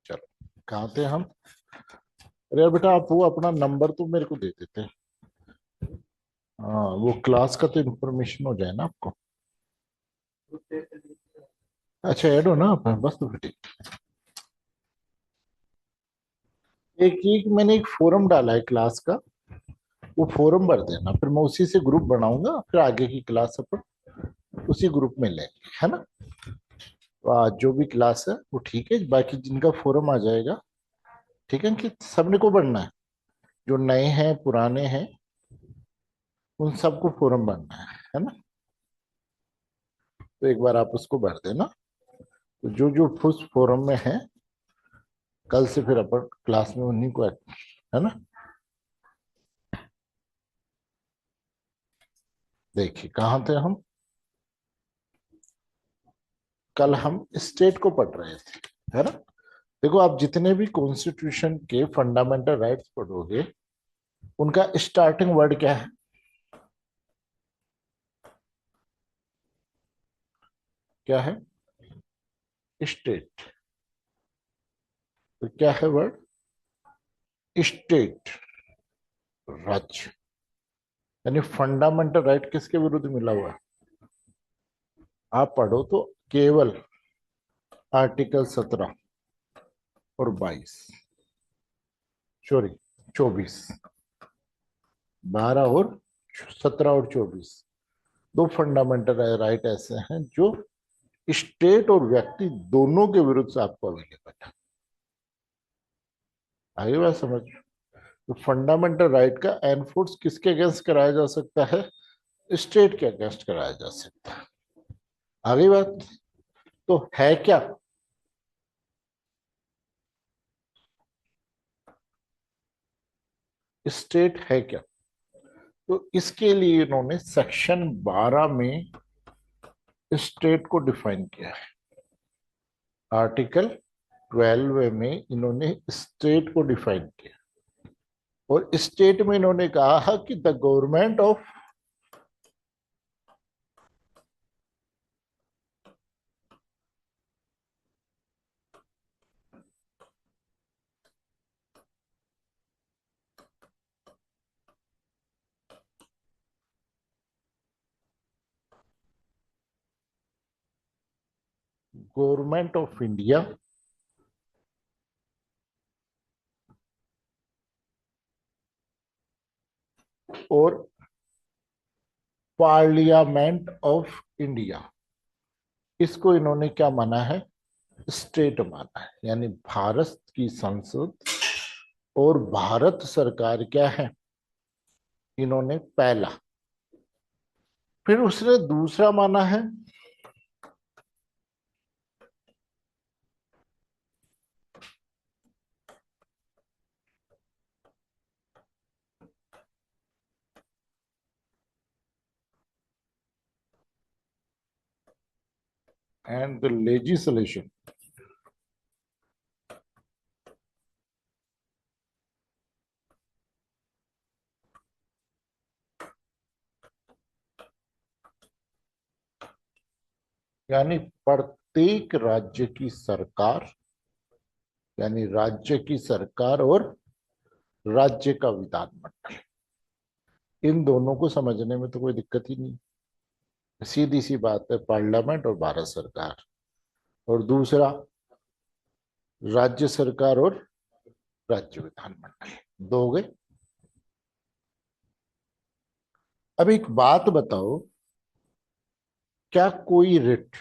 चलो, कहाँ थे हम? अरे यार बेटा, आप वो अपना नंबर तो मेरे को दे देते। हाँ, वो क्लास का तो इन्फॉर्मेशन हो जाए ना आपको। अच्छा, ऐड हो ना आप? बस तो फिर ठीक। एक एक मैंने एक फोरम डाला है क्लास का। वो फोरम भर देना, फिर मैं उसी से ग्रुप बनाऊंगा, फिर आगे की क्लास अपन उसी ग्रुप में लेंगे, है ना? तो आज जो भी क्लास है वो ठीक है, बाकी जिनका फोरम आ जाएगा। ठीक है कि सबने को बढ़ना है? जो नए हैं पुराने हैं, उन सबको फोरम भरना है ना? तो एक बार आप उसको भर देना। तो जो जो उस फोरम में है, कल से फिर अपन क्लास में उन्हीं को है ना? देखिए, कहाँ थे हम? कल हम स्टेट को पढ़ रहे थे, है ना? देखो, आप जितने भी कॉन्स्टिट्यूशन के फंडामेंटल राइट्स पढ़ोगे, उनका स्टार्टिंग वर्ड क्या है? क्या है? स्टेट। तो क्या है वर्ड? स्टेट, राज्य। यानी फंडामेंटल राइट किसके विरुद्ध मिला हुआ है? आप पढ़ो तो केवल आर्टिकल 17 और 22, सॉरी 24, 12 और 17 और 24, दो फंडामेंटल राइट ऐसे हैं जो स्टेट और व्यक्ति दोनों के विरुद्ध से आपको अवेलेबल है। आगे बात समझ? तो फंडामेंटल राइट का एनफोर्स किसके अगेंस्ट कराया जा सकता है? स्टेट के अगेंस्ट कराया जा सकता है। आगे बात। तो है क्या? स्टेट है क्या? तो इसके लिए इन्होंने सेक्शन 12 में स्टेट को डिफाइन किया है। आर्टिकल 12 में इन्होंने स्टेट को डिफाइन किया, और स्टेट में इन्होंने कहा कि the government of government of India और पार्लियामेंट ऑफ इंडिया, इसको इन्होंने क्या माना है? स्टेट माना है। यानी भारत की संसद और भारत सरकार क्या है? इन्होंने पहला। फिर उसने दूसरा माना है एंड द लेजिस्लेशन, यानी प्रत्येक राज्य की सरकार, यानी राज्य की सरकार और राज्य का विधानमंडल, इन दोनों को समझने में तो कोई दिक्कत ही नहीं। सीधी सी बात है, पार्लियामेंट और भारत सरकार। और दूसरा, राज्य सरकार और राज्य विधानमंडल। दो हो गए। अब एक बात बताओ, क्या कोई रिट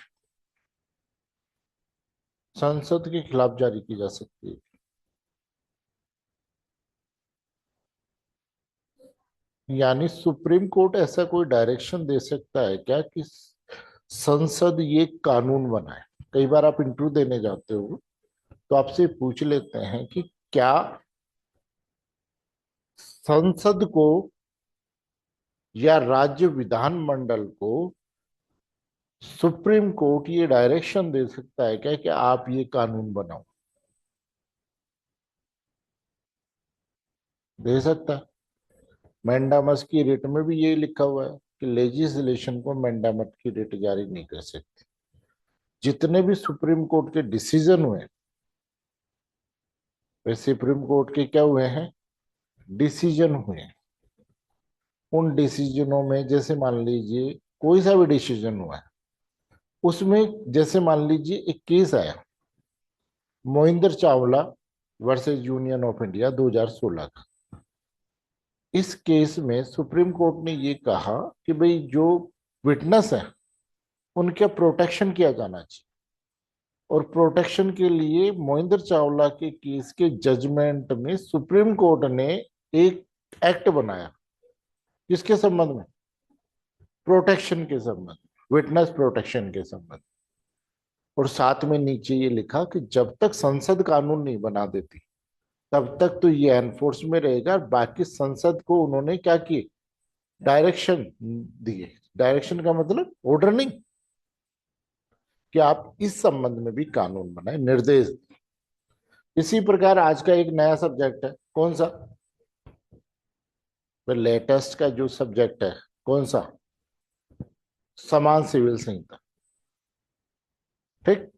संसद के खिलाफ जारी की जा सकती है? यानी सुप्रीम कोर्ट ऐसा कोई डायरेक्शन दे सकता है क्या कि संसद ये कानून बनाए? कई बार आप इंटरव्यू देने जाते हो तो आपसे पूछ लेते हैं कि क्या संसद को या राज्य विधानमंडल को सुप्रीम कोर्ट ये डायरेक्शन दे सकता है क्या कि आप ये कानून बनाओ? दे सकता है। मैंडामस की रिट में भी यही लिखा हुआ है कि लेजिस्लेशन को मैंडामस की रिट जारी नहीं कर सकती। जितने भी सुप्रीम कोर्ट के डिसीजन हुए, वे सुप्रीम कोर्ट के क्या हुए हैं, डिसीजन हुए हैं। उन डिसीजनों में जैसे मान लीजिए कोई सा भी डिसीजन हुआ है, उसमें जैसे मान लीजिए एक केस आया, Mohinder Chawla versus union of India 2016 का। इस केस में सुप्रीम कोर्ट ने ये कहा कि भाई जो विटनेस है उनका प्रोटेक्शन किया जाना चाहिए, और प्रोटेक्शन के लिए मोहिंदर चावला के केस के जजमेंट में सुप्रीम कोर्ट ने एक एक्ट बनाया। किसके संबंध में, प्रोटेक्शन के संबंध, विटनेस प्रोटेक्शन के संबंध। और साथ में नीचे ये लिखा कि जब तक संसद कानून नहीं बना देती तब तक तो ये एनफोर्स में रहेगा। बाकी संसद को उन्होंने क्या किए, डायरेक्शन दिए। डायरेक्शन का मतलब ऑर्डर नहीं, कि आप इस संबंध में भी कानून बनाए, निर्देश। इसी प्रकार आज का एक नया सब्जेक्ट है, कौन सा, लेटेस्ट का जो सब्जेक्ट है, कौन सा, समान सिविल संहिता। ठीक,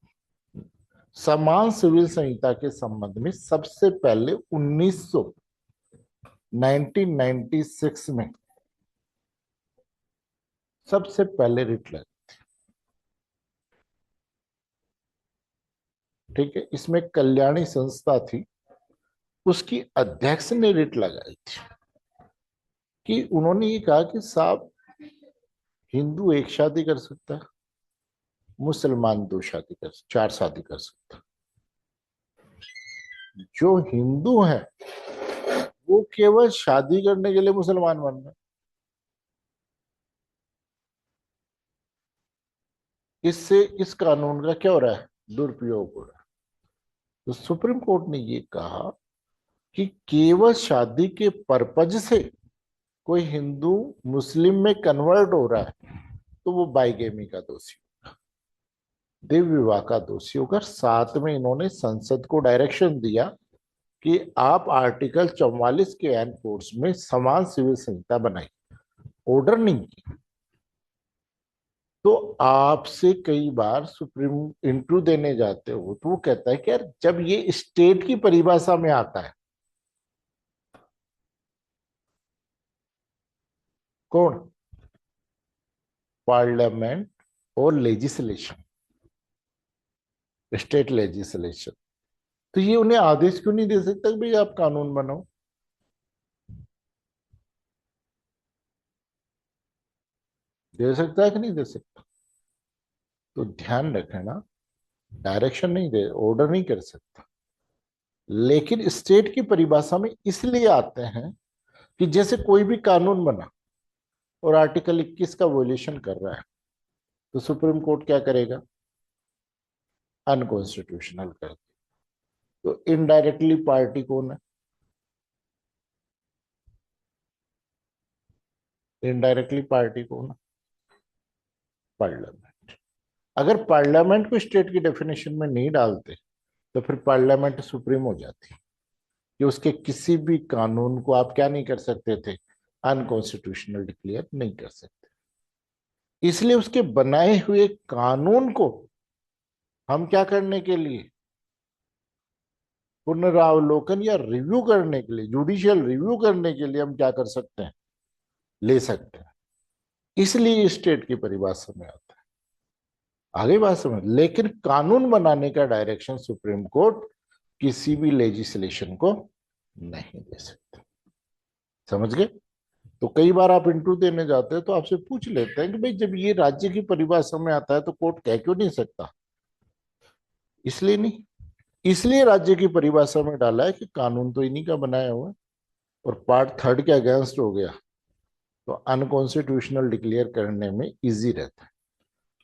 समान सिविल संहिता के संबंध में सबसे पहले 1996 में सबसे पहले रिट लगी। ठीक है, इसमें कल्याणी संस्था थी, उसकी अध्यक्ष ने रिट लगाई थी कि उन्होंने ये कहा कि साहब, हिंदू एक शादी कर सकता है, मुसलमान दो शादी कर, चार शादी कर सकता है। जो हिंदू है वो केवल शादी करने के लिए मुसलमान बन रहे, इससे इस कानून का क्या हो रहा है, दुरुपयोग हो रहा है। तो सुप्रीम कोर्ट ने ये कहा कि केवल शादी के पर्पज से कोई हिंदू मुस्लिम में कन्वर्ट हो रहा है तो वो बाइगेमी का दोषी, देव विवाह का दोषी होकर। साथ में इन्होंने संसद को डायरेक्शन दिया कि आप आर्टिकल 44 के एन फोर्स में समान सिविल संहिता बनाई, ऑर्डर नहीं की। तो आपसे कई बार सुप्रीम इंटरव्यू देने जाते हो तो वो कहता है कि यार जब ये स्टेट की परिभाषा में आता है, कौन, पार्लियामेंट और लेजिस्लेशन, स्टेट लेजिस्लेशन, तो ये उन्हें आदेश क्यों नहीं दे सकता कि भाई आप कानून बनाओ। दे सकता है कि नहीं दे सकता। तो ध्यान रखना, डायरेक्शन नहीं दे, ऑर्डर नहीं कर सकता, लेकिन स्टेट की परिभाषा में इसलिए आते हैं कि जैसे कोई भी कानून बना और आर्टिकल 21 का वोल्यूशन कर रहा है तो सुप्रीम कोर्ट क्या करेगा, अनकॉन्स्टिट्यूशनल कर दे। तो इनडायरेक्टली पार्टी कौन है, इनडायरेक्टली पार्टी कौन है, पार्लियामेंट। अगर पार्लियामेंट को स्टेट की डेफिनेशन में नहीं डालते तो फिर पार्लियामेंट सुप्रीम हो जाती, कि उसके किसी भी कानून को आप क्या नहीं कर सकते थे, अनकॉन्स्टिट्यूशनल डिक्लेयर नहीं कर सकते। इसलिए उसके बनाए हुए कानून को हम क्या करने के लिए, पुनरावलोकन या रिव्यू करने के लिए, जुडिशियल रिव्यू करने के लिए हम क्या कर सकते हैं, ले सकते हैं। इसलिए स्टेट की परिभाषा में आता है। आगे बात समझ, लेकिन कानून बनाने का डायरेक्शन सुप्रीम कोर्ट किसी भी लेजिस्लेशन को नहीं दे सकता। समझ गए। तो कई बार आप इंटरव्यू देने जाते हैं तो आपसे पूछ लेते हैं कि भाई जब ये राज्य की परिभाषा में आता है तो कोर्ट कह क्यों नहीं सकता, इसलिए नहीं, इसलिए राज्य की परिभाषा में डाला है कि कानून तो इन्हीं का बनाया हुआ है, और पार्ट थर्ड के अगेंस्ट हो गया तो अनकॉन्स्टिट्यूशनल डिक्लेयर करने में इजी रहता है।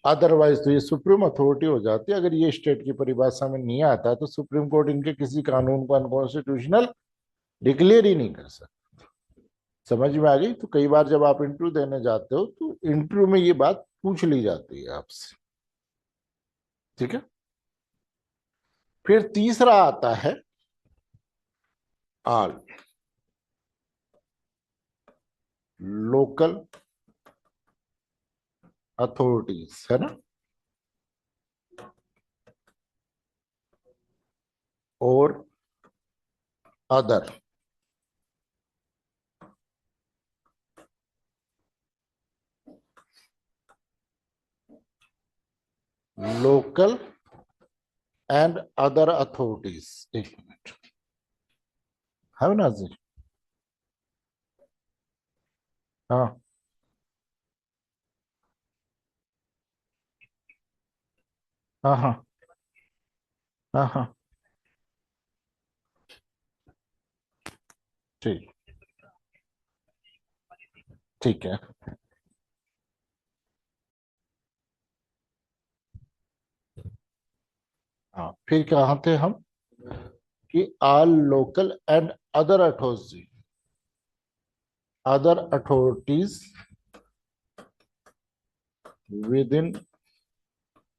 अदरवाइज तो ये सुप्रीम अथॉरिटी हो जाती है। अगर ये स्टेट की परिभाषा में नहीं आता तो सुप्रीम कोर्ट इनके किसी कानून को अनकॉन्स्टिट्यूशनल डिक्लेयर ही नहीं कर सकता। समझ में आ गई। तो कई बार जब आप इंटरव्यू देने जाते हो तो इंटरव्यू में ये बात पूछ ली जाती है आपसे। ठीक है। फिर तीसरा आता है आल, लोकल अथॉरिटीज, है ना। और other local and other authorities. एक मिनट है नाजिर। हाँ हाँ हाँ हाँ हाँ। ठीक। ठीक है। हाँ फिर कहाँ थे हम कि all local and other authorities within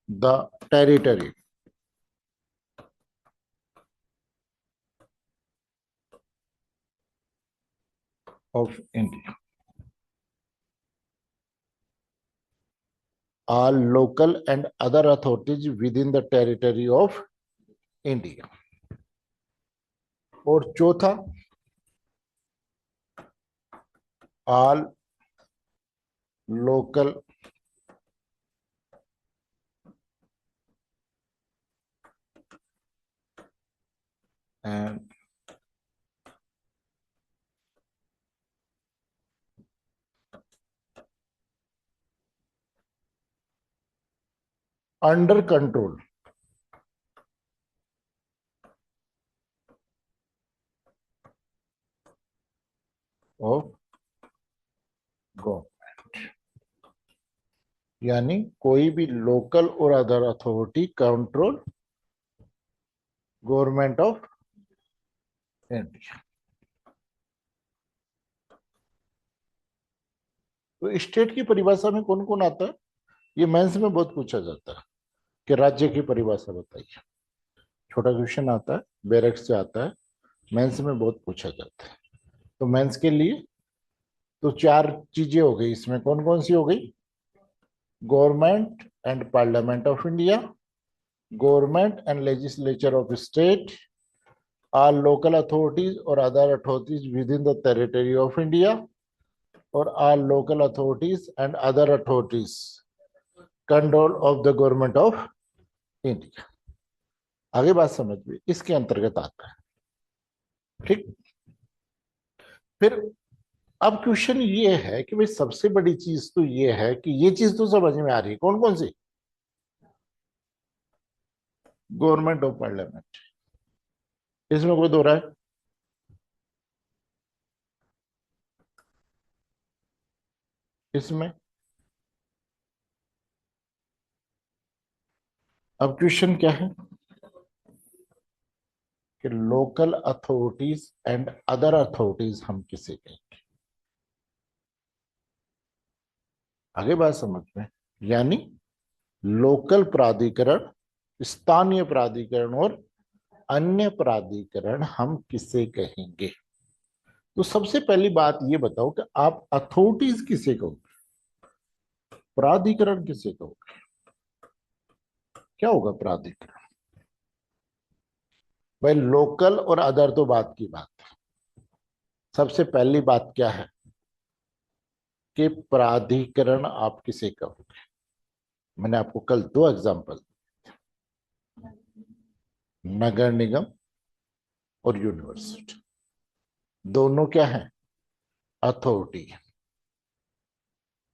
the territory of India. All local and other authorities within the territory of India. और चौथा all local and under control of government. यानी कोई भी लोकल और other authority control government of India. तो स्टेट की परिभाषा में कौन कौन आता है? ये मेंस में बहुत पूछा जाता है कि राज्य की परिभाषा बताइए। छोटा क्वेश्चन आता है, बैरक्स से आता है, मेंस में बहुत पूछा जाता है। तो मेंस के लिए तो चार चीजें हो गई। इसमें कौन कौन सी हो गई? Government and parliament of India, government and legislature of state, or local authorities और other authorities within the territory of India, और or local authorities and other authorities control of the government of India. आगे बात समझ में, इसके अंतर्गत आता है। ठीक। फिर अब क्वेश्चन ये है कि भाई सबसे बड़ी चीज तो ये है कि ये चीज तो समझ में आ रही है, कौन कौन सी? गवर्नमेंट ऑफ पार्लियामेंट, इसमें कोई दो राय? इसमें अब क्वेश्चन क्या है कि local authorities and other authorities हम किसे कहेंगे? आगे बात समझ में। यानी लोकल प्राधिकरण, स्थानीय प्राधिकरण और अन्य प्राधिकरण हम किसे कहेंगे? तो सबसे पहली बात ये बताओ कि आप अथॉरिटीज किसे कहोगे, प्राधिकरण किसे कहोगे? क्या होगा प्राधिकरण? भाई लोकल और अदर तो बात की बात है। सबसे पहली बात क्या है कि प्राधिकरण आप किसे कहोगे? मैंने आपको कल दो एग्जांपल, नगर निगम और यूनिवर्सिटी, दोनों क्या है? अथॉरिटी।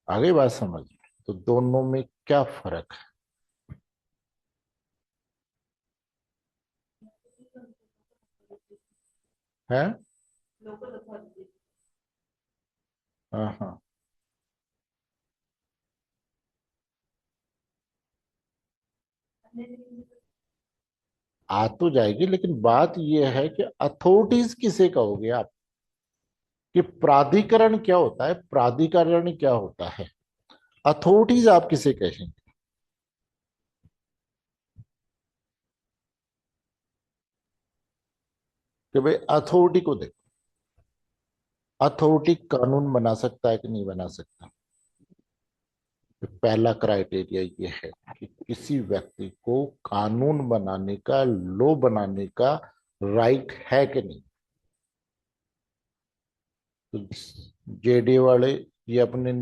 आगे बात समझ में। तो दोनों में क्या फर्क है? हाँ हाँ। आ तो जाएगी, लेकिन बात यह है कि अथॉरिटीज किसे कहोगे आप? कि प्राधिकरण क्या होता है, प्राधिकरण क्या होता है, अथॉरिटीज आप किसे कहेंगे? कि भाई अथॉरिटी को देखो, अथॉरिटी कानून बना सकता है कि नहीं बना सकता? तो पहला क्राइटेरिया ये है कि किसी व्यक्ति को कानून बनाने का, लॉ बनाने का राइट है कि नहीं? तो जेडी वाले ये अपने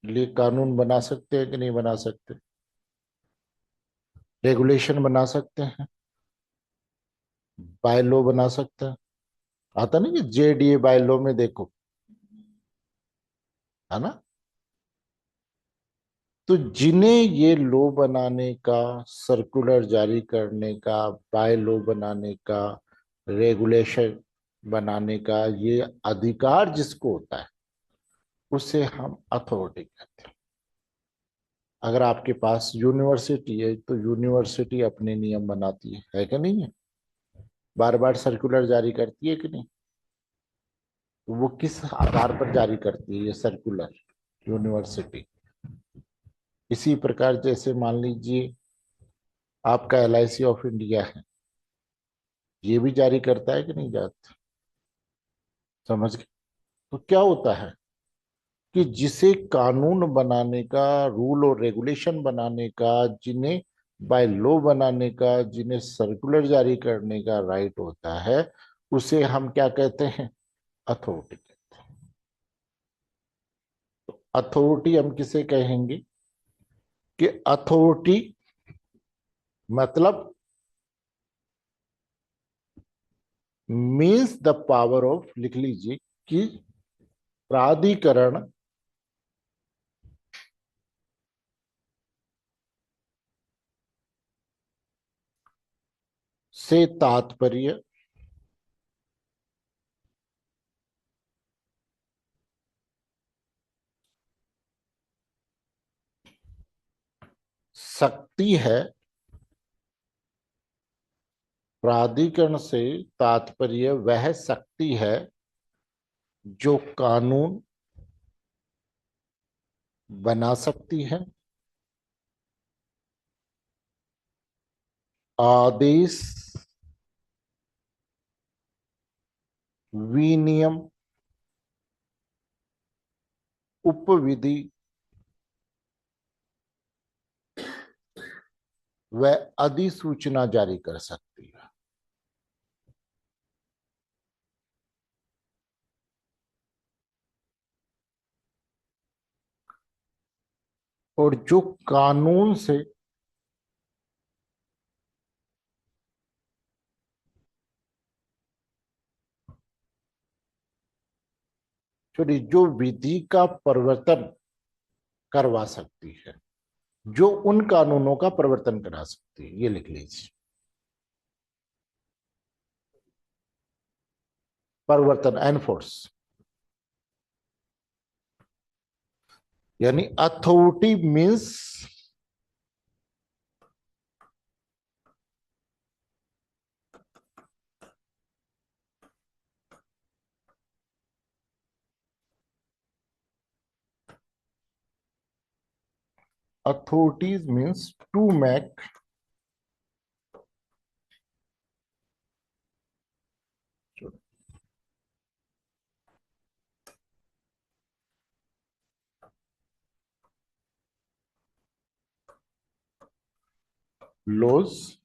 लिए कानून बना सकते हैं कि नहीं बना सकते? रेगुलेशन बना सकते हैं, बाय लॉ बना सकते हैं। आता नहीं कि जेडीए बाय लॉ में देखो, है ना? तो जिन्हें ये लॉ बनाने का, सर्कुलर जारी करने का, बाय लॉ बनाने का, रेगुलेशन बनाने का ये अधिकार जिसको होता है, उसे हम अथॉरिटी कहते हैं। अगर आपके पास यूनिवर्सिटी है तो यूनिवर्सिटी अपने नियम बनाती है कि नहीं है? बार बार सर्कुलर जारी करती है कि नहीं? तो वो किस आधार पर जारी करती है ये सर्कुलर? यूनिवर्सिटी। इसी प्रकार जैसे मान लीजिए आपका LIC ऑफ इंडिया है, ये भी जारी करता है कि नहीं जाता? समझ गए? तो क्या होता है कि जिसे कानून बनाने का, रूल और रेगुलेशन बनाने का, जिन्हें बाय लॉ बनाने का, जिन्हें सर्कुलर जारी करने का राइट होता है, उसे हम क्या कहते हैं? अथॉरिटी कहते हैं। अथॉरिटी हम किसे कहेंगे? कि अथॉरिटी मतलब मीन्स द पावर ऑफ, लिख लीजिए कि प्राधिकरण से तात्पर्य शक्ति है। प्राधिकरण से तात्पर्य वह शक्ति है जो कानून बना सकती है, आदेश, विनियम, उपविधि व अधिसूचना जारी कर सकती है। और जो कानून से, सॉरी, जो विधि का परिवर्तन करवा सकती है, जो उन कानूनों का परिवर्तन करा सकती है, ये लिख लीजिए। परिवर्तन, एनफोर्स, यानी authority means authorities means to make laws,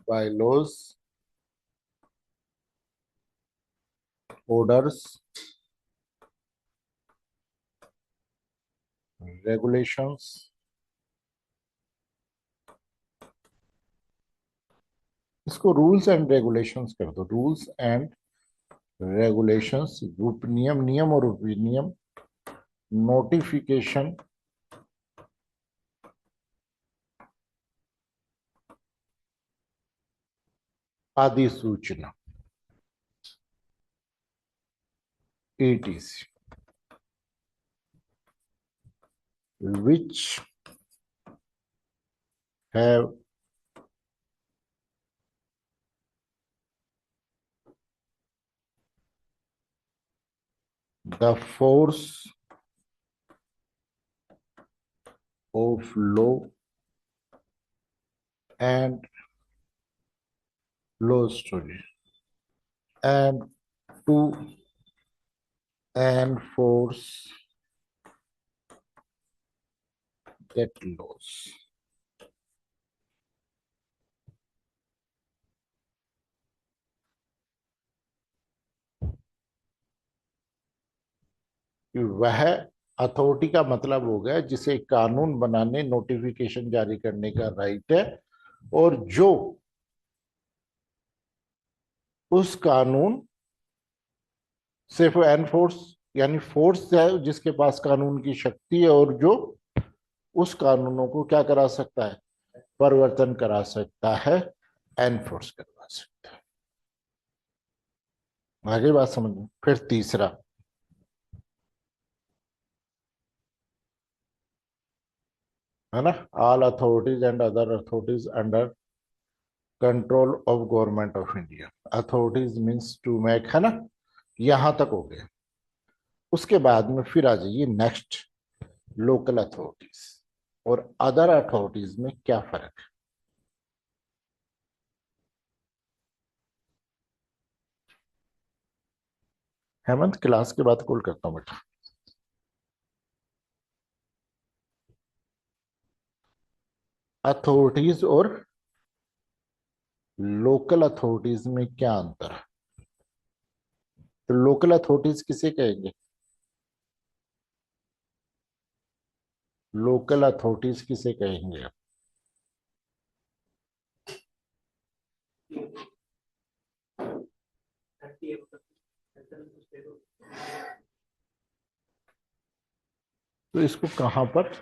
bylaws, orders, regulations, इसको रूल्स एंड रेगुलेशंस कर दो, रूल्स एंड रेगुलेशंस, नियम, नियम और विनियम, नोटिफिकेशन, अधिसूचना, ETC, which have the force of law and law story, and to enforce that laws. कि वह अथॉरिटी का मतलब हो गया जिसे कानून बनाने नोटिफिकेशन जारी करने का राइट है, और जो उस कानून से एनफोर्स यानी फोर्स है, जिसके पास कानून की शक्ति है, और जो उस कानूनों को क्या करा सकता है, परिवर्तन करा सकता है, एनफोर्स करवा सकता है। आगे बात समझ में। फिर तीसरा है ना, all authorities and other authorities under control of government of India. Authorities means to make, है ना, यहां तक हो गया। उसके बाद में फिर आ जाइए नेक्स्ट, लोकल अथॉरिटीज और अदर अथॉरिटीज में क्या फर्क है। हेमंत, क्लास के बाद कॉल करता हूँ बेटा। अथॉरिटीज और लोकल अथॉरिटीज में क्या अंतर है? तो लोकल अथॉरिटीज किसे कहेंगे? लोकल अथॉरिटीज किसे कहेंगे? तो इसको कहां पर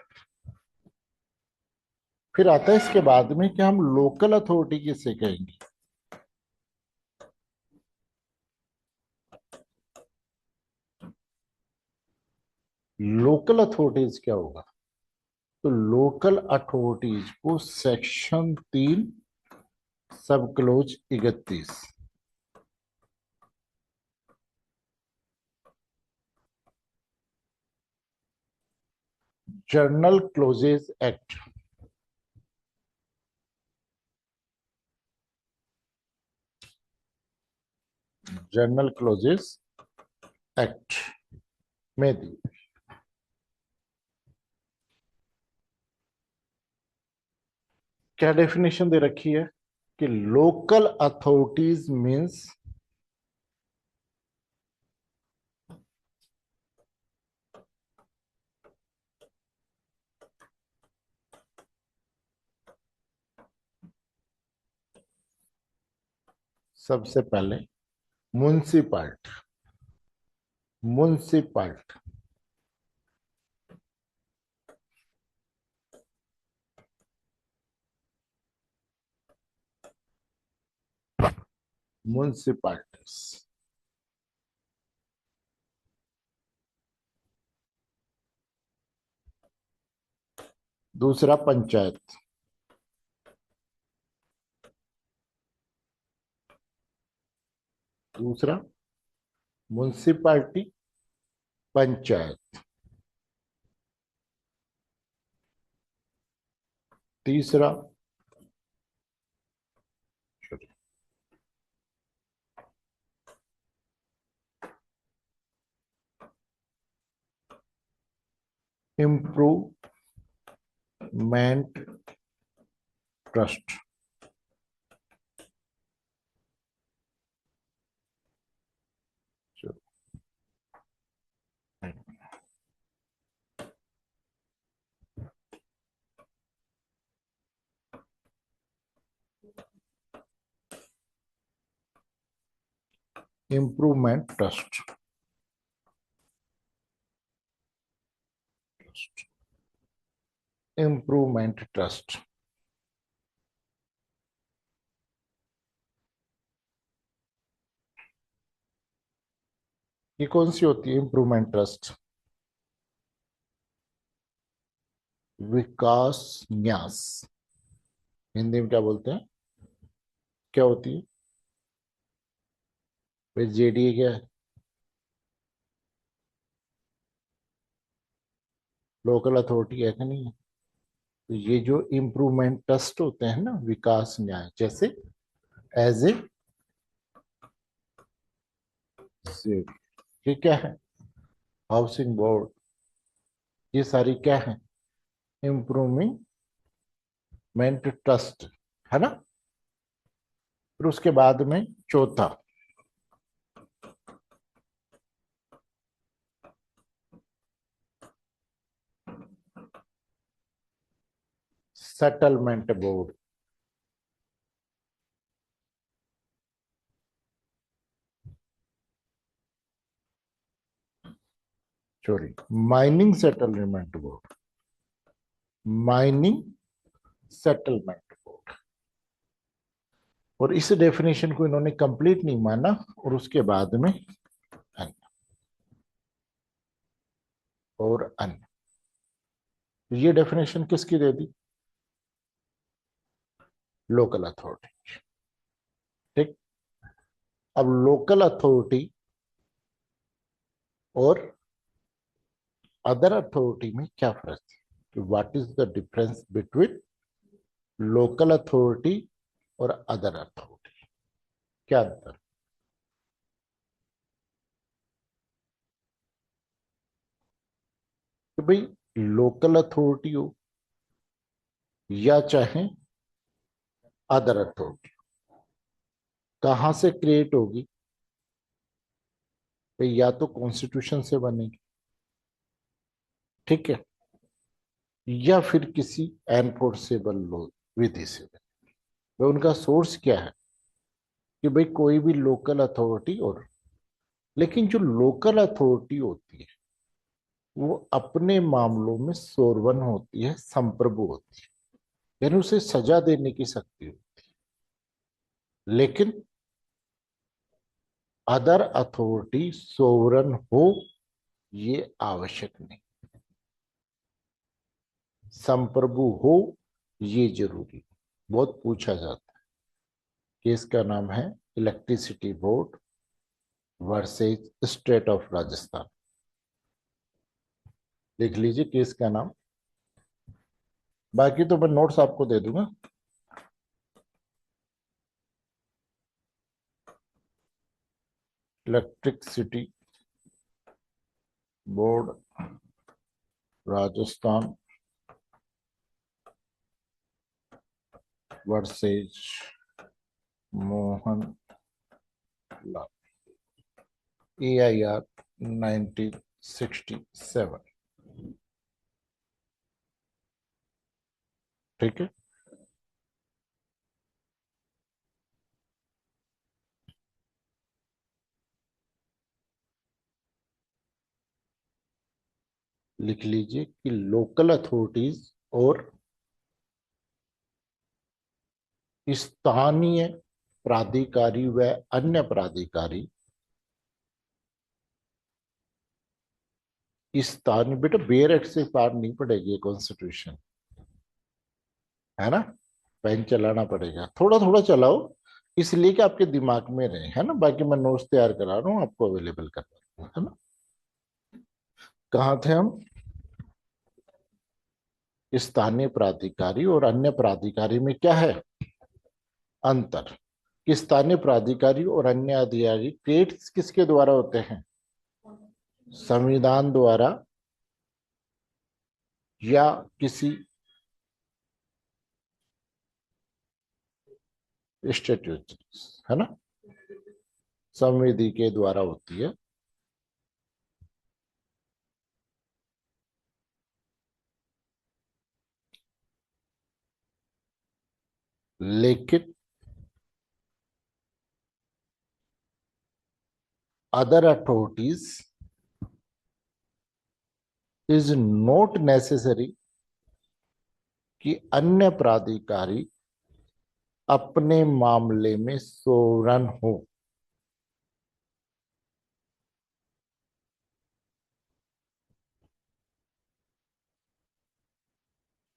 फिर आता है इसके बाद में कि हम लोकल अथॉरिटी किसे कहेंगे? लोकल अथॉरिटीज क्या होगा? तो लोकल अथॉरिटीज को section 3 sub clause 31 general clauses act, general clauses act में दी। क्या डेफिनेशन दे रखी है कि लोकल अथॉरिटीज मींस सबसे पहले म्युनिसिपैलिटी, म्युनिसिपैलिटी म्युनिसिपैलिटीज। दूसरा पंचायत, दूसरा म्युनिसिपैलिटी, पंचायत। तीसरा improvement trust. Improvement trust, improvement trust. ये कौन सी होती है इम्प्रूवमेंट ट्रस्ट? विकास न्यास, हिंदी में क्या बोलते हैं, क्या होती है? फिर जेडीए क्या है? लोकल अथॉरिटी है कि नहीं है? तो ये जो इम्प्रूवमेंट ट्रस्ट होते हैं ना, विकास न्याय, जैसे एज ए, ये क्या है, हाउसिंग बोर्ड, ये सारी क्या है, इम्प्रूवमेंट ट्रस्ट, है ना। फिर उसके बाद में चौथा, settlement board, sorry, mining settlement board, mining settlement board. और इस डेफिनेशन को इन्होंने कंप्लीट नहीं माना और उसके बाद में अन्य और अन्य, ये डेफिनेशन किसकी दे दी? Local authority. ठीक। अब लोकल अथॉरिटी और अदर अथॉरिटी में क्या फर्क है? What is the difference between local authority और अदर अथॉरिटी? क्या अंतर? कि भाई लोकल अथॉरिटी हो या चाहे अदर अथॉरिटी, कहां से क्रिएट होगी? भाई या तो कॉन्स्टिट्यूशन से बनेगी, ठीक है, या फिर किसी एनफोर्सेबल लॉ विधि से बनेगी। भाई उनका सोर्स क्या है? कि भाई कोई भी लोकल अथॉरिटी, और लेकिन जो लोकल अथॉरिटी होती है वो अपने मामलों में सोरवन होती है, संप्रभु होती है, यानी उसे सजा देने की शक्ति होती है। लेकिन अदर अथॉरिटी सोवरन हो ये आवश्यक नहीं, संप्रभु हो ये जरूरी। बहुत पूछा जाता है। केस का नाम है electricity board versus state of Rajasthan. देख लीजिए केस का नाम, बाकी तो मैं नोट्स आपको दे दूंगा। Electricity board Rajasthan versus Mohan Lal, AIR 1967। ठीक है। लिख लीजिए कि लोकल अथॉरिटीज और स्थानीय प्राधिकारी व अन्य प्राधिकारी, स्थानीय, बेटा बेयर एक्ट से पार नहीं पड़ेगी कॉन्स्टिट्यूशन, है ना? पेन चलाना पड़ेगा, थोड़ा थोड़ा चलाओ, इसलिए कि आपके दिमाग में रहे, है ना? बाकी मैं नोट्स तैयार करा रहा हूँ, आपको अवेलेबल कर रहा हूँ, है ना? कहाँ थे हम? स्थानीय प्राधिकारी और अन्य प्राधिकारी में क्या है अंतर? कि स्थानीय प्राधिकारी और अन्य अधिकारी क्रिएट किसके द्वारा होते हैं? संविधान द्वारा या किसी स्टेट्यूट, है ना, संविधि के द्वारा होती है। लेकिन other authorities is not necessary कि अन्य प्राधिकारी अपने मामले में सोवरन हो।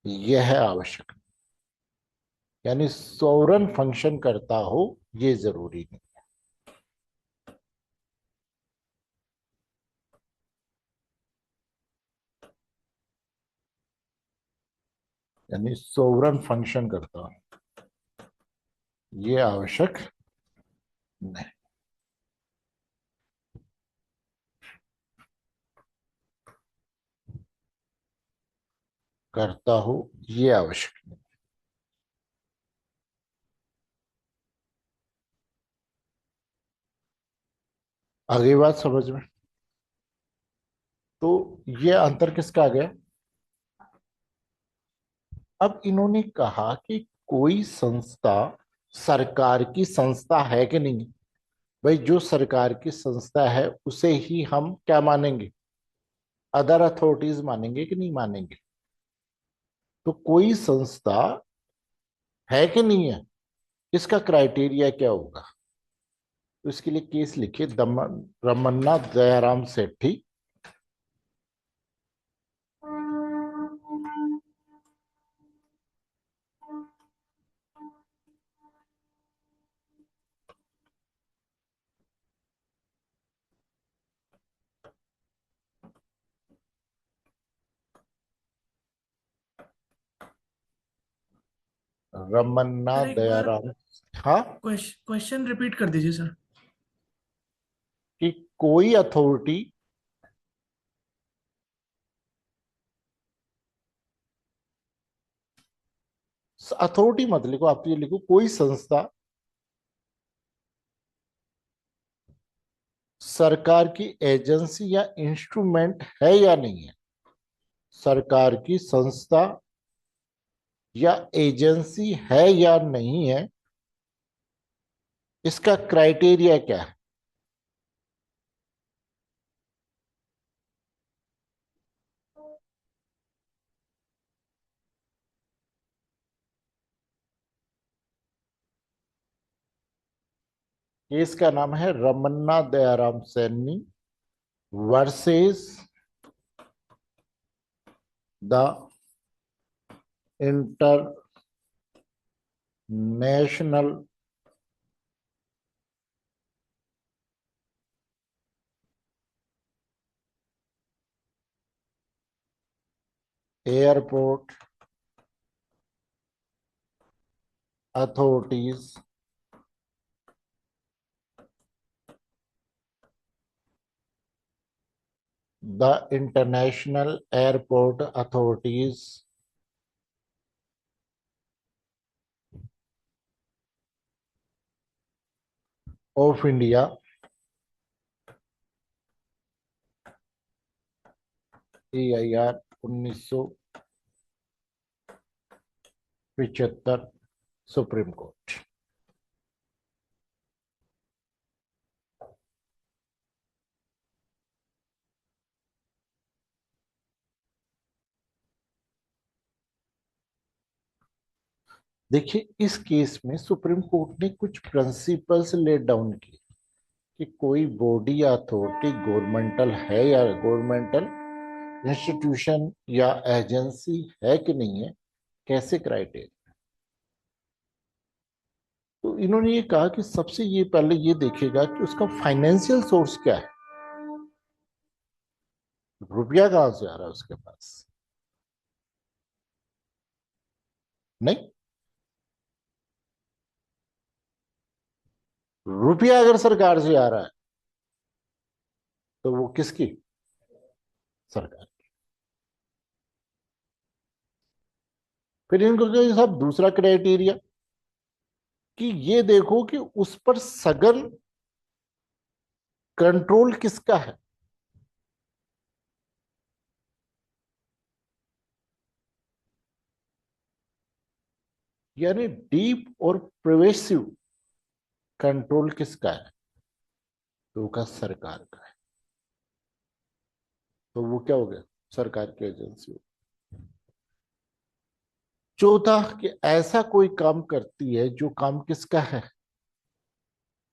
यह है आवश्यक, यानी सोवरन फंक्शन करता हो ये जरूरी नहीं, यानी सोवरन फंक्शन करता हो ये आवश्यक नहीं, करता हो ये आवश्यक नहीं। आगे बात समझ में? तो ये अंतर किसका आ गया? अब इन्होंने कहा कि कोई संस्था सरकार की संस्था है कि नहीं। भाई जो सरकार की संस्था है उसे ही हम क्या मानेंगे, अदर अथॉरिटीज मानेंगे कि नहीं मानेंगे। तो कोई संस्था है कि नहीं है, इसका क्राइटेरिया क्या होगा। तो इसके लिए केस लिखिए रमन्ना दयाराम सेठी। रमन्ना सर एक बार दयाराम। हाँ। क्वेश्चन रिपीट कर दीजिए सर। कि कोई अथॉरिटी अथॉरिटी मत लिखो, आप ये लिखो कोई संस्था सरकार की एजेंसी या इंस्ट्रूमेंट है या नहीं है। सरकार की संस्था या एजेंसी है या नहीं है, इसका क्राइटेरिया क्या है। केस का नाम है Ramana Dayaram Saini versus the international airport authorities the international airport authorities of India AIR 1975 supreme court. देखिए इस केस में सुप्रीम कोर्ट ने कुछ प्रिंसिपल्स लेट डाउन किए कि कोई बॉडी या अथॉरिटी गवर्नमेंटल है या गवर्नमेंटल इंस्टीट्यूशन या एजेंसी है कि नहीं है, कैसे क्राइटेरिया। तो इन्होंने ये कहा कि सबसे ये पहले ये देखेगा कि उसका फाइनेंशियल सोर्स क्या है, रुपया कहां से आ रहा है उसके पास। नहीं, रुपया अगर सरकार से आ रहा है तो वो किसकी, सरकार। फिर इनको कहा साहब दूसरा क्राइटेरिया कि ये देखो कि उस पर सघन कंट्रोल किसका है। यानी डीप और प्रोवेसिव कंट्रोल किसका है, तो वो का सरकार का है। तो वो क्या हो गया, सरकार की एजेंसी हो। चौथा कि ऐसा कोई काम करती है जो काम किसका है,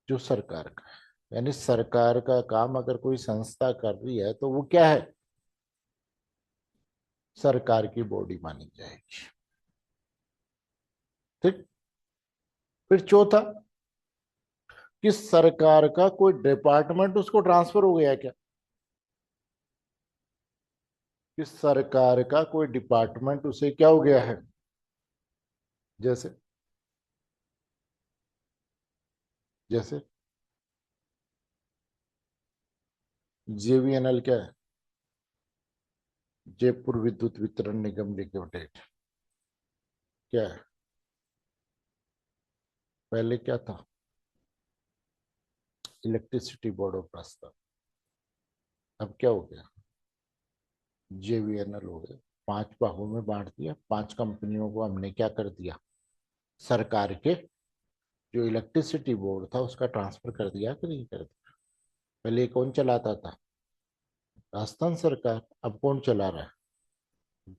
जो सरकार का है। यानी सरकार का काम अगर कोई संस्था कर रही है तो वो क्या है, सरकार की बॉडी मानी जाएगी। ठीक। फिर चौथा कि सरकार का कोई डिपार्टमेंट उसको ट्रांसफर हो गया क्या, कि सरकार का कोई डिपार्टमेंट उसे क्या हो गया है। जैसे जैसे JVNL क्या है, जयपुर विद्युत वितरण निगम लिमिटेड क्या है, पहले क्या था, इलेक्ट्रिसिटी बोर्ड ऑफ राजस्थान। अब क्या हो गया, JVNL हो गया। 5 भागों में बांट दिया, 5 कंपनियों को हमने क्या कर दिया, सरकार के जो इलेक्ट्रिसिटी बोर्ड था उसका ट्रांसफर कर दिया कि नहीं कर दिया। पहले कौन चलाता था, राजस्थान सरकार, अब कौन चला रहा है,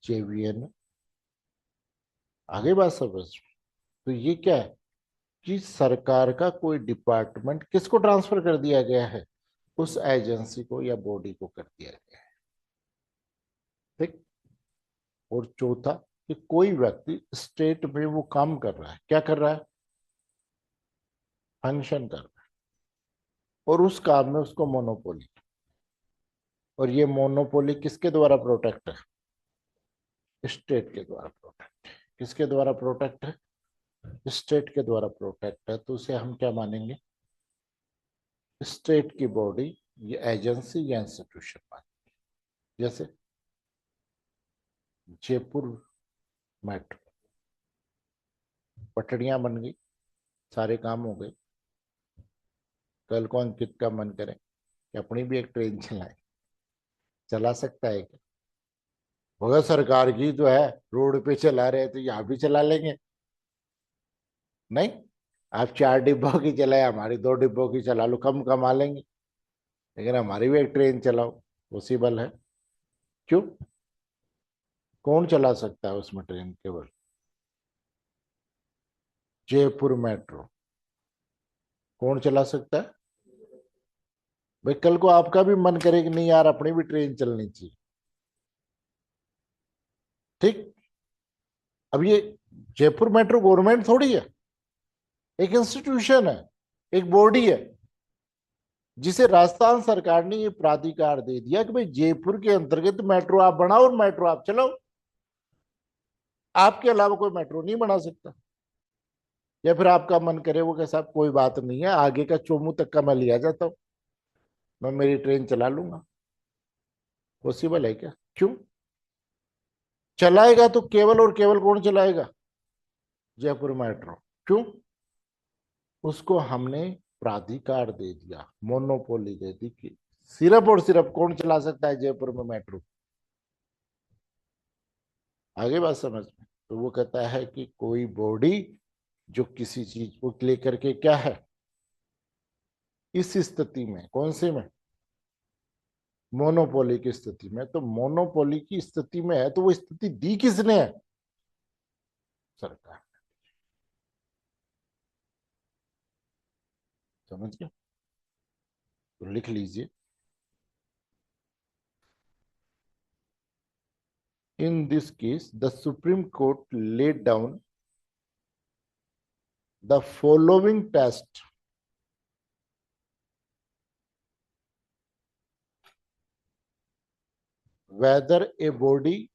जेवीएन। आगे बात समझ। तो ये क्या है कि सरकार का कोई डिपार्टमेंट किसको ट्रांसफर कर दिया गया है, उस एजेंसी को या बॉडी को कर दिया गया है। ठीक। और चौथा कि कोई व्यक्ति स्टेट में वो काम कर रहा है, क्या कर रहा है, फंक्शन कर रहा है, और उस काम में उसको मोनोपोली, और ये मोनोपोली किसके द्वारा प्रोटेक्ट है, स्टेट के द्वारा प्रोटेक्ट है। किसके द्वारा प्रोटेक्ट है, स्टेट के द्वारा प्रोटेक्ट है। तो उसे हम क्या मानेंगे, स्टेट की बॉडी, ये एजेंसी या इंस्टीट्यूशन मानेंगे। जैसे जयपुर मेट्रो, पटड़ियां बन गई, सारे काम हो गए। कल को अंकित का मन करे कि अपनी भी एक ट्रेन चलाए, चला सकता है क्या, होगा सरकार की तो है, रोड पे चला रहे तो यहाँ भी चला लेंगे। नहीं, आप 4 डिब्बों की चलाए, हमारी 2 डिब्बों की चला लो, कम कमा लेंगे, लेकिन हमारी भी एक ट्रेन चलाओ, पॉसिबल है। क्यों, कौन चला सकता है उसमें ट्रेन, केवल जयपुर मेट्रो, कौन चला सकता है। भाई कल को आपका भी मन करे कि नहीं यार अपनी भी ट्रेन चलनी चाहिए। ठीक। अब ये जयपुर मेट्रो गवर्नमेंट थोड़ी है, एक इंस्टीट्यूशन है, एक बॉडी है, जिसे राजस्थान सरकार ने ये प्राधिकार दे दिया कि भाई जयपुर के अंतर्गत मेट्रो आप बनाओ और मेट्रो आप चलाओ, आपके अलावा कोई मेट्रो नहीं बना सकता। या फिर आपका मन करे वो कैसा, कोई बात नहीं है, आगे का चोमू तक का मैं लिया जाता हूँ, मैं मेरी ट्रेन चला लूंगा, पॉसिबल है क्या। क्यों, चलाएगा तो केवल और केवल कौन चलाएगा, जयपुर मेट्रो। क्यों, उसको हमने प्राधिकार दे दिया, मोनोपोली दे दी कि सिर्फ और सिर्फ कौन चला सकता है जयपुर में मेट्रो। आगे बात समझ में। तो वो कहता है कि कोई बॉडी जो किसी चीज को लेकर के क्या है, इस स्थिति में, कौन से में, मोनोपोली की स्थिति में, तो मोनोपोली की स्थिति में है तो वो स्थिति दी किसने है, सरकार। समझ गए, तो लिख लीजिए, in this case the supreme court laid down the following test, whether a body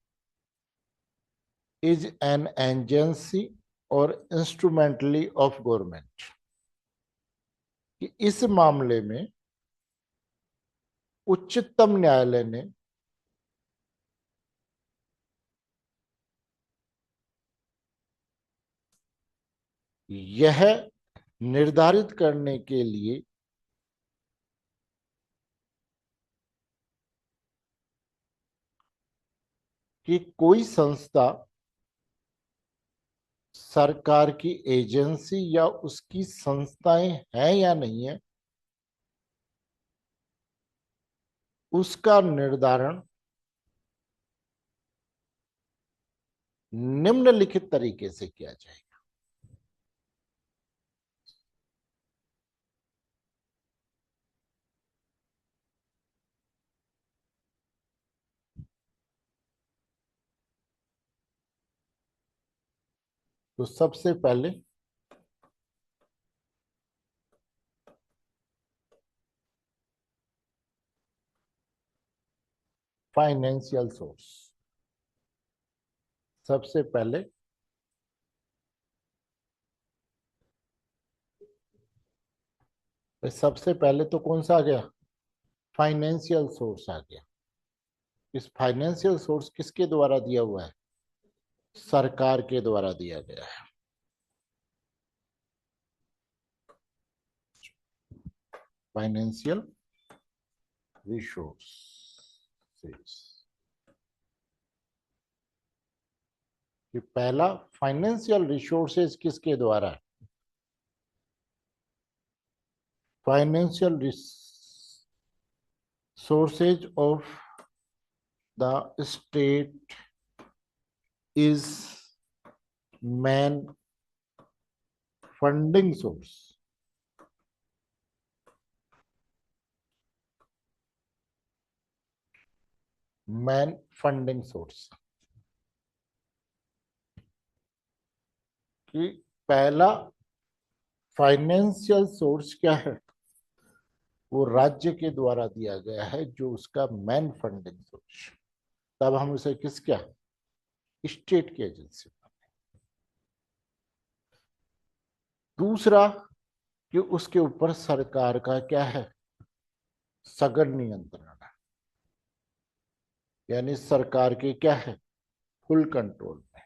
is an agency or instrumentally of government, कि इस मामले में उच्चतम न्यायालय ने यह निर्धारित करने के लिए कि कोई संस्था सरकार की एजेंसी या उसकी संस्थाएं हैं या नहीं है, उसका निर्धारण निम्नलिखित तरीके से किया जाएगा। तो सबसे पहले फाइनेंशियल सोर्स, सबसे पहले सबसे पहले तो कौन सा आ गया, फाइनेंशियल सोर्स आ गया। इस फाइनेंशियल सोर्स किसके द्वारा दिया हुआ है, सरकार के द्वारा दिया गया है। फाइनेंशियल रिसोर्स, कि पहला फाइनेंशियल रिसोर्सेज किसके द्वारा है? Financial resources of the state is main funding source. Main funding source कि पहला फाइनेंशियल सोर्स क्या है? वो राज्य के द्वारा दिया गया है, जो उसका मेन फंडिंग सोर्स। तब हम उसे किस क्या स्टेट की एजेंसी। दूसरा कि उसके ऊपर सरकार का क्या है? सघन नियंत्रण है, यानी सरकार के क्या है? फुल कंट्रोल में।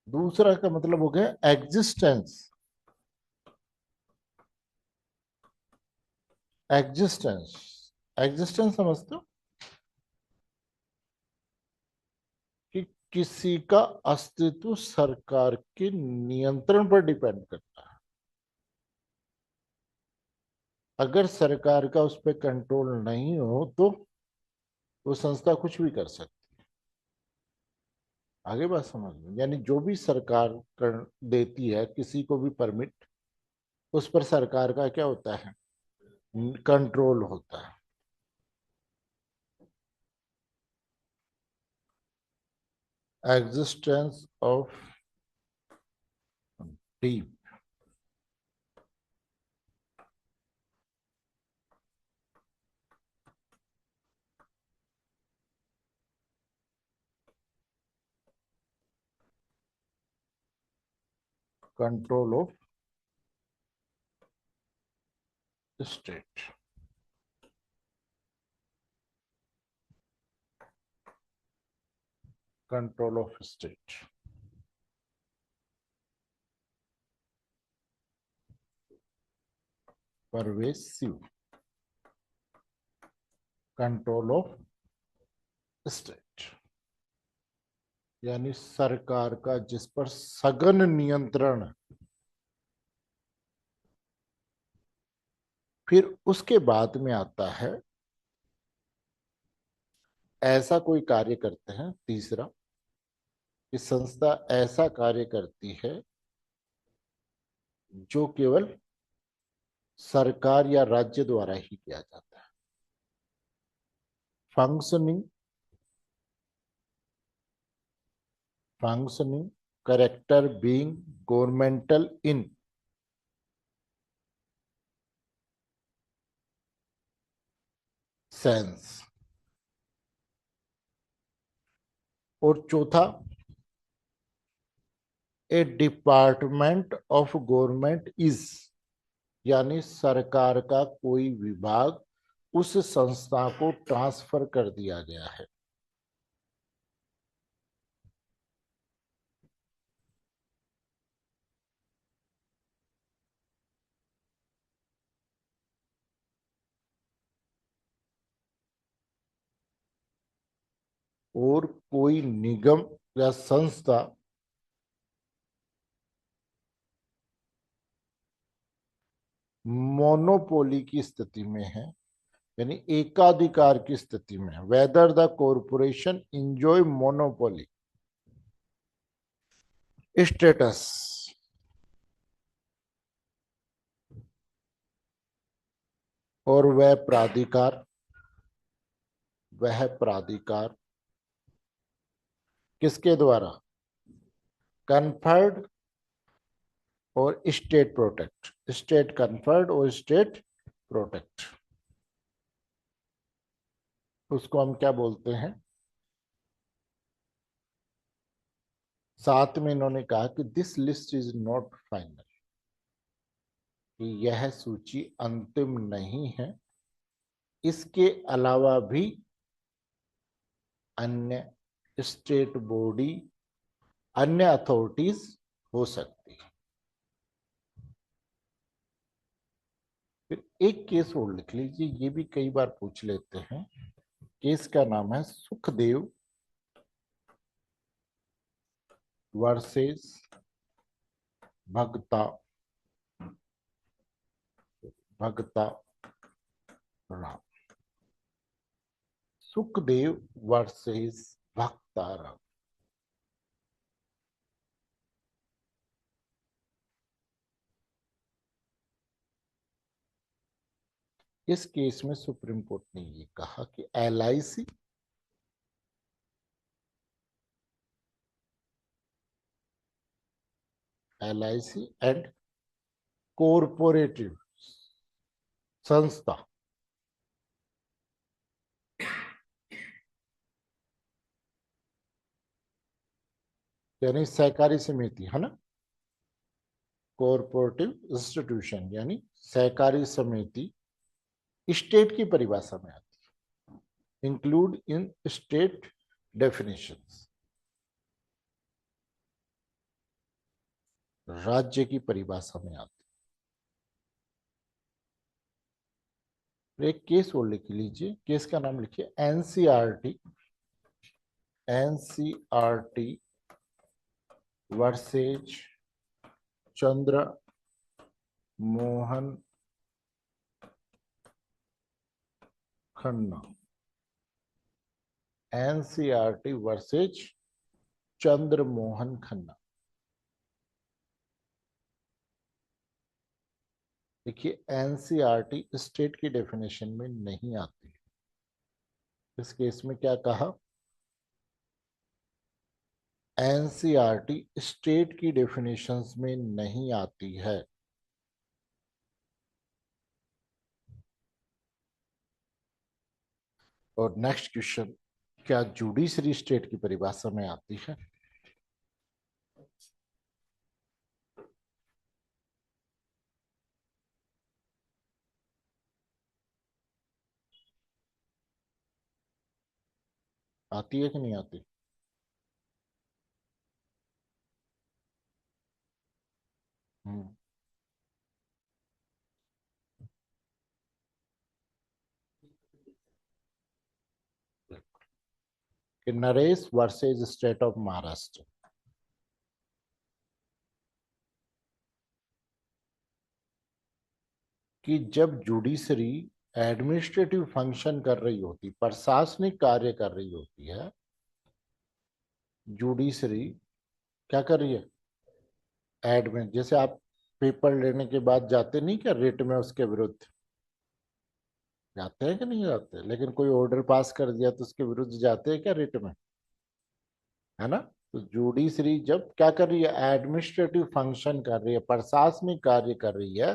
दूसरा का मतलब हो गया एग्जिस्टेंस। एग्जिस्टेंस एग्जिस्टेंस समझते हो कि किसी का अस्तित्व सरकार के नियंत्रण पर डिपेंड करता है। अगर सरकार का उस पर कंट्रोल नहीं हो तो वो संस्था कुछ भी कर सकती। आगे बात समझ में, यानी जो भी सरकार कर देती है किसी को भी परमिट, उस पर सरकार का क्या होता है? कंट्रोल होता है। Existence of deep control of state. Control of state. Pervasive control of state, यानी सरकार का जिस पर सघन नियंत्रण है। फिर उसके बाद में आता है ऐसा कोई कार्य करते हैं। तीसरा कि संस्था ऐसा कार्य करती है जो केवल सरकार या राज्य द्वारा ही किया जाता है। Functioning functioning character being governmental in sense. और चौथा A department of government is, यानी सरकार का कोई विभाग उस संस्था को ट्रांसफर कर दिया गया है। और कोई निगम या संस्था मोनोपोली की स्थिति में है, यानी एकाधिकार की स्थिति में है। Whether the corporation enjoy monopoly status, और वह प्राधिकार किसके द्वारा? कन्फर्ड और स्टेट प्रोटेक्ट। स्टेट कन्फर्ड और स्टेट प्रोटेक्ट, उसको हम क्या बोलते हैं? साथ में इन्होंने कहा कि this list is not final, कि यह सूची अंतिम नहीं है। इसके अलावा भी अन्य स्टेट बॉडी, अन्य अथॉरिटीज हो सकती है। फिर एक केस और लिख लीजिए, ये भी कई बार पूछ लेते हैं। केस का नाम है सुखदेव वर्सेस भगता भगता राम, सुखदेव वर्सेस भक्ता राम। इस केस में सुप्रीम कोर्ट ने ये कहा कि LIC एंड कोऑपरेटिव संस्था यानी सहकारी समिति है ना, कोऑपरेटिव इंस्टीट्यूशन यानी सहकारी समिति स्टेट की परिभाषा में आती है, इंक्लूड इन स्टेट डेफिनेशंस, राज्य की परिभाषा में आती है। एक केस और लिख लीजिए, केस का नाम लिखिए NCERT versus Chandra Mohan Khanna. NCERT versus Chandra Mohan Khanna. देखिए एनसीआरटी स्टेट की डेफिनेशन में नहीं आती। इस केस में क्या कहा, एनसीआरटी स्टेट की डेफिनेशंस में नहीं आती है। और नेक्स्ट क्वेश्चन, क्या जुडिशरी स्टेट की परिभाषा में आती है? आती है कि नहीं आती? हम्म, कि Naresh versus state of Maharashtra, कि जब जुडिशरी एडमिनिस्ट्रेटिव फंक्शन कर रही होती, प्रशासनिक कार्य कर रही होती है, जुडिशरी क्या कर रही है, एडमिन, जैसे आप पेपर लेने के बाद जाते नहीं क्या रिट में उसके विरुद्ध, जाते हैं कि नहीं जाते? लेकिन कोई ऑर्डर पास कर दिया तो उसके विरुद्ध जाते हैं क्या रिट में, है ना? तो जुडिशरी जब क्या कर रही है, एडमिनिस्ट्रेटिव फंक्शन कर रही है, प्रशासनिक कार्य कर रही है,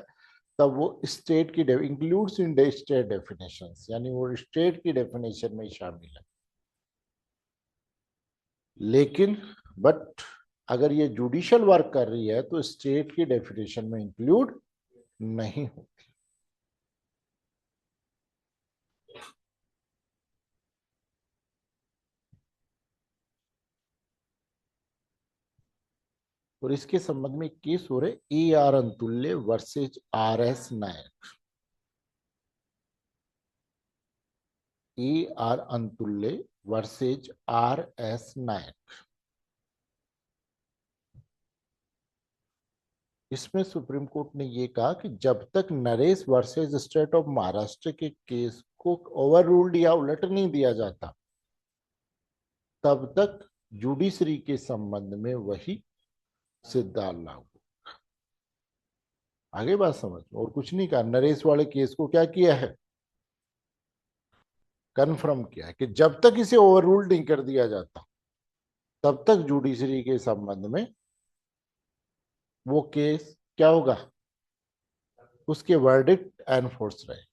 तब वो स्टेट की इंक्लूड्स इन स्टेट डेफिनेशंस, यानी वो स्टेट की डेफिनेशन में शामिल है। लेकिन बट अगर ये जुडिशियल वर्क कर रही है तो स्टेट की डेफिनेशन में इंक्लूड नहीं होती। और इसके संबंध में एक केस हो रहे AR अंतुल्य वर्सेज RS नायक। AR अंतुल्य वर्सेज RS नायक। इसमें सुप्रीम कोर्ट ने ये कहा कि जब तक Naresh versus state of Maharashtra के केस को ओवर रूल्ड या उलट नहीं दिया जाता, तब तक जुडिशरी के संबंध में वही सिद्धांत लागू। आगे बात समझ, और कुछ नहीं कहा। नरेश वाले केस को क्या किया है, कन्फर्म किया है कि जब तक इसे ओवर रूल्ड नहीं कर दिया जाता, तब तक जुडिशरी के संबंध में वो केस क्या होगा, उसके वर्डिक्ट एनफोर्स रहे।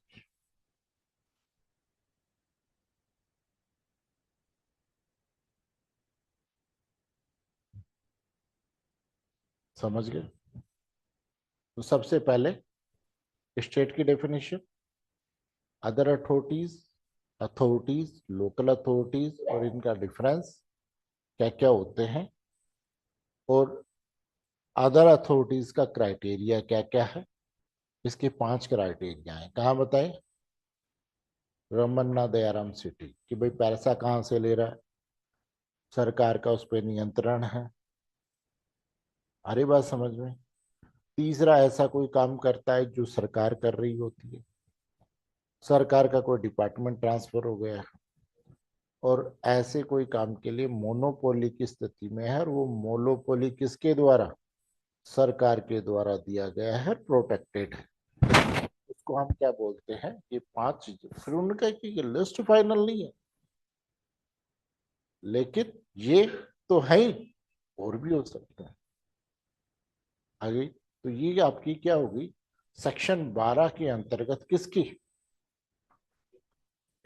समझ गए? तो सबसे पहले स्टेट की definition, other authorities, local authorities और इनका डिफरेंस क्या क्या होते हैं, और अदर अथॉरिटीज का क्राइटेरिया क्या क्या है। इसके 5 क्राइटेरिया हैं। कहाँ बताए, रमन्ना दयाराम सिटी, कि भाई पैसा कहाँ से ले रहा है, सरकार का उस पर नियंत्रण है, आ रही बात समझ में? तीसरा, ऐसा कोई काम करता है जो सरकार कर रही होती है, सरकार का कोई डिपार्टमेंट ट्रांसफर हो गया है और ऐसे कोई काम के लिए मोनोपोली की स्थिति में है, और वो मोनोपोली किसके द्वारा? सरकार के द्वारा दिया गया है, प्रोटेक्टेड है। उसको हम क्या बोलते हैं? ये 5 चीजें। फिर उनका की लिस्ट फाइनल नहीं है, लेकिन ये तो है ही, और भी हो सकता है। आगे तो ये आपकी क्या होगी? सेक्शन 12 के अंतर्गत किसकी?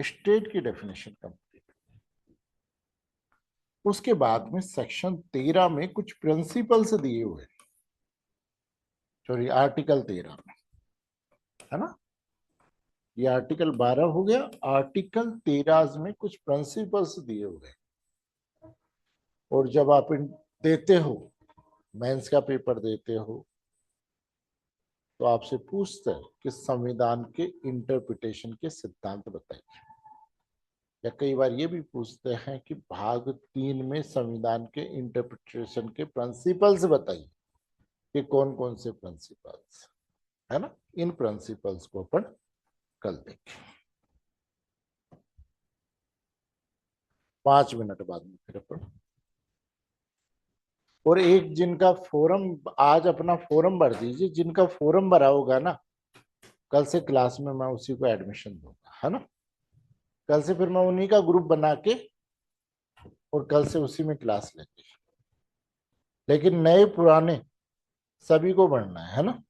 स्टेट की डेफिनेशन कंप्लीट। उसके बाद में सेक्शन 13 में कुछ प्रिंसिपल्स दिए हुए, सॉरी आर्टिकल 13 में, है ना? ये आर्टिकल 12 हो गया। आर्टिकल 13 में कुछ प्रिंसिपल्स दिए हुए, और जब आप इन देते हो, मेंस का पेपर देते हो, तो आपसे पूछते हैं कि संविधान के इंटरप्रिटेशन के सिद्धांत बताइए, या कई बार ये भी पूछते हैं कि भाग 3 में संविधान के इंटरप्रिटेशन के प्रिंसिपल्स बताइए कि कौन कौन से प्रिंसिपल्स, है ना? इन प्रिंसिपल्स को अपन कल देखें। 5 मिनट बाद में फिर अपन, और एक जिनका फोरम, आज अपना फोरम भर दीजिए, जिनका फोरम भरा होगा ना, कल से क्लास में मैं उसी को एडमिशन दूंगा, है ना? कल से फिर मैं उन्हीं का ग्रुप बना के, और कल से उसी में क्लास लेंगे। लेकिन नए पुराने सभी को बढ़ना है ना?